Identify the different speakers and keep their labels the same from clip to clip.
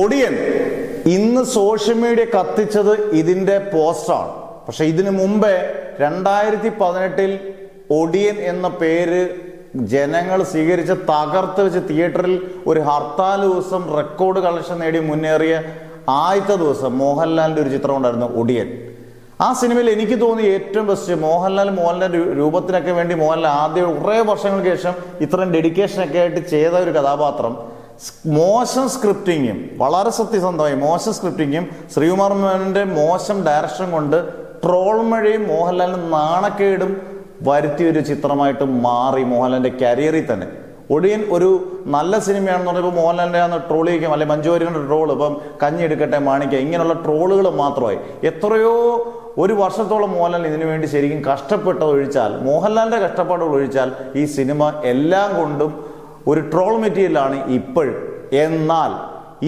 Speaker 1: ഒടിയൻ ഇന്ന് social media കത്തിച്ചത് ഇതിന്റെ പോസ്റ്റാണ്. പക്ഷെ ഇതിനു മുമ്പേ 2018 ഒടിയൻ എന്ന പേര് ജനങ്ങൾ സ്വീകരിച്ച് തകർത്ത് വെച്ച് തിയേറ്ററിൽ ഒരു ഹർത്താൽ ദിവസം റെക്കോർഡ് കളക്ഷൻ നേടി മുന്നേറിയ ആദ്യത്തെ ദിവസം മോഹൻലാലിന്റെ ഒരു ചിത്രം ഉണ്ടായിരുന്നു ഒടിയൻ. ആ സിനിമയിൽ എനിക്ക് തോന്നി ഏറ്റവും ബെസ്റ്റ് മോഹൻലാലിന്റെ രൂപത്തിനൊക്കെ വേണ്ടി മോഹൻലാൽ ആദ്യം കുറേ വർഷങ്ങൾക്ക് ശേഷം ഇത്രയും ഡെഡിക്കേഷനൊക്കെ ആയിട്ട് ചെയ്ത ഒരു കഥാപാത്രം. മോശം സ്ക്രിപ്റ്റിങ്ങും വളരെ സത്യസന്ധമായി മോശം സ്ക്രിപ്റ്റിങ്ങും ശ്രീകുമാർ മേനോന്റെ മോശം ഡയറക്ഷൻ കൊണ്ട് ട്രോൾ മഴയും മോഹൻലാലിന് നാണക്കേടും വരുത്തിയൊരു ചിത്രമായിട്ട് മാറി മോഹൻലാലിന്റെ കരിയറിൽ തന്നെ. ഒടിയൻ ഒരു നല്ല സിനിമയാണെന്ന് പറഞ്ഞപ്പോൾ മോഹൻലാലിന്റെ ആണെന്ന് ട്രോൾ ചെയ്യിക്കും, അല്ലെങ്കിൽ മഞ്ജു വാര്യരുടെ ട്രോൾ, ഇപ്പം കഞ്ഞി എടുക്കട്ടെ മാണിക്ക, ഇങ്ങനെയുള്ള ട്രോളുകൾ മാത്രമായി എത്രയോ ഒരു വർഷത്തോളം മോഹൻലാൽ ഇതിനു വേണ്ടി ശരിക്കും കഷ്ടപ്പെട്ടത് ഒഴിച്ചാൽ, മോഹൻലാലിന്റെ കഷ്ടപ്പാടുകൾ ഒഴിച്ചാൽ ഈ സിനിമ എല്ലാം കൊണ്ടും ഒരു ട്രോൾ മെറ്റീരിയലാണ് ഇപ്പോഴും. എന്നാൽ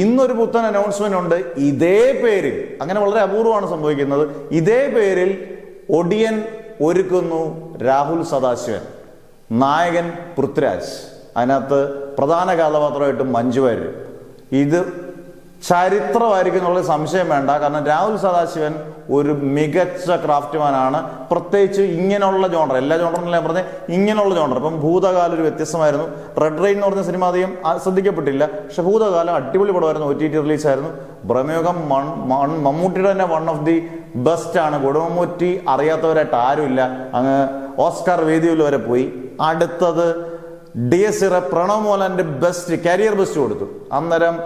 Speaker 1: ഇന്നൊരു പുത്തൻ അനൗൺസ്മെന്റ് ഉണ്ട്. ഇതേ പേരിൽ, അങ്ങനെ വളരെ അപൂർവമാണ് സംഭവിക്കുന്നത്, ഇതേ പേരിൽ ഒടിയൻ ഒരുക്കുന്നു രാഹുൽ സദാശിവൻ, നായകൻ പൃഥ്വിരാജ്, അതിനകത്ത് പ്രധാന കഥാപാത്രമായിട്ട് മഞ്ജു വാര്യർ. ഇത് ചരിത്രമായിരിക്കും എന്നുള്ള സംശയം വേണ്ട. കാരണം രാഹുൽ സദാശിവൻ ഒരു മികച്ച ക്രാഫ്റ്റ്മാനാണ്. പ്രത്യേകിച്ച് ഇങ്ങനെയുള്ള ജോണർ, എല്ലാ ജോണറിലും പറഞ്ഞ ഇങ്ങനെയുള്ള ജോണർ. ഇപ്പം ഭൂതകാലം ഒരു വ്യത്യസ്തമായിരുന്നു. റെഡ് റെയിൻ എന്ന് പറഞ്ഞ സിനിമ അധികം ശ്രദ്ധിക്കപ്പെട്ടില്ല, പക്ഷെ ഭൂതകാലം അടിപൊളി പടമായിരുന്നു. OTT റിലീസായിരുന്നു. ബ്രഹ്മയുഗം മമ്മൂട്ടിയുടെ തന്നെ വൺ ഓഫ് ദി ബെസ്റ്റ് ആണ്. കൊടുമമ്മൂറ്റി അറിയാത്തവരായിട്ട് ആരുമില്ല. അങ്ങ് ഓസ്കാർ വേദിയിൽ വരെ പോയി. അടുത്തത് DS പ്രണവ് മോഹൻലാലിന്റെ ബെസ്റ്റ് കരിയർ ബെസ്റ്റ് കൊടുത്തു. അന്നേരം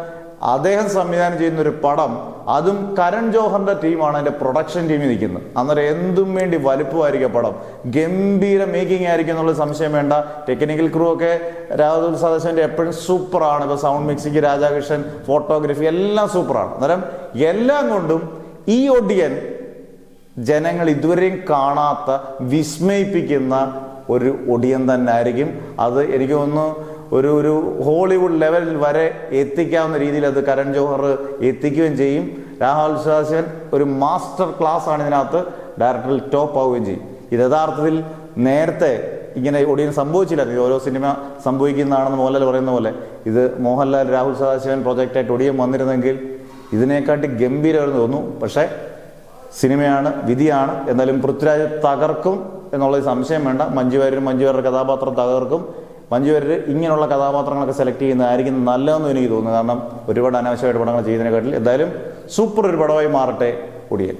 Speaker 1: അദ്ദേഹം സംവിധാനം ചെയ്യുന്ന ഒരു പടം, അതും കരൺ ജോഹറിന്റെ ടീമാണ് അതിന്റെ പ്രൊഡക്ഷൻ ടീമിൽ നിൽക്കുന്നത്. അന്നേരം എന്തും വേണ്ടി വലുപ്പമായിരിക്കും പടം, ഗംഭീര മേക്കിംഗ് ആയിരിക്കും എന്നുള്ള സംശയം വേണ്ട. ടെക്നിക്കൽ ക്രൂ ഒക്കെ രാഹുൽ സദാശിവന്റെ എപ്പോഴും സൂപ്പറാണ്. ഇപ്പൊ സൗണ്ട് മിക്സിംഗ് രാധാകൃഷ്ണൻ, ഫോട്ടോഗ്രാഫി എല്ലാം സൂപ്പറാണ്. അന്നേരം എല്ലാം കൊണ്ടും ഈ ഒടിയൻ ജനങ്ങൾ ഇതുവരെയും കാണാത്ത വിസ്മയിപ്പിക്കുന്ന ഒരു ഒടിയൻ തന്നെ ആയിരിക്കും. അത് എനിക്ക് തോന്നുന്നു ഒരു ഹോളിവുഡ് ലെവലിൽ വരെ എത്തിക്കാവുന്ന രീതിയിൽ അത് കരൺ ജോഹർ എത്തിക്കുകയും ചെയ്യും. രാഹുൽ സദാശിവൻ ഒരു മാസ്റ്റർ ക്ലാസ് ആണ് ഇതിനകത്ത്, ഡയറക്ടറിൽ ടോപ്പ് ആവുകയും ചെയ്യും. ഇത് യഥാർത്ഥത്തിൽ നേരത്തെ ഇങ്ങനെ ഒടിയൻ സംഭവിച്ചില്ലായിരുന്നു. ഓരോ സിനിമ സംഭവിക്കുന്നതാണെന്ന് മോഹൻലാൽ പറയുന്ന പോലെ ഇത് മോഹൻലാൽ രാഹുൽ സദാശിവൻ പ്രോജക്റ്റായിട്ട് ഒടിയൻ വന്നിരുന്നെങ്കിൽ ഇതിനെക്കാട്ടി ഗംഭീരമായിരുന്നു തോന്നുന്നു. പക്ഷേ സിനിമയാണ്, വിധിയാണ്. എന്നാലും പൃഥ്വിരാജ് തകർക്കും എന്നുള്ളത് സംശയം വേണ്ട. മഞ്ജു വാര്യരുടെ കഥാപാത്രം തകർക്കും. മഞ്ജു വാര്യർ ഇങ്ങനെയുള്ള കഥാപാത്രങ്ങളൊക്കെ സെലക്ട് ചെയ്യുന്നതായിരിക്കും നല്ലതെന്ന് എനിക്ക് തോന്നുന്നു. കാരണം ഒരുപാട് അനാവശ്യമായിട്ട് പടങ്ങൾ ചെയ്യുന്നതിനെക്കാട്ടിൽ എന്തായാലും സൂപ്പർ ഒരു പടമായി മാറട്ടെ ഒടിയൻ.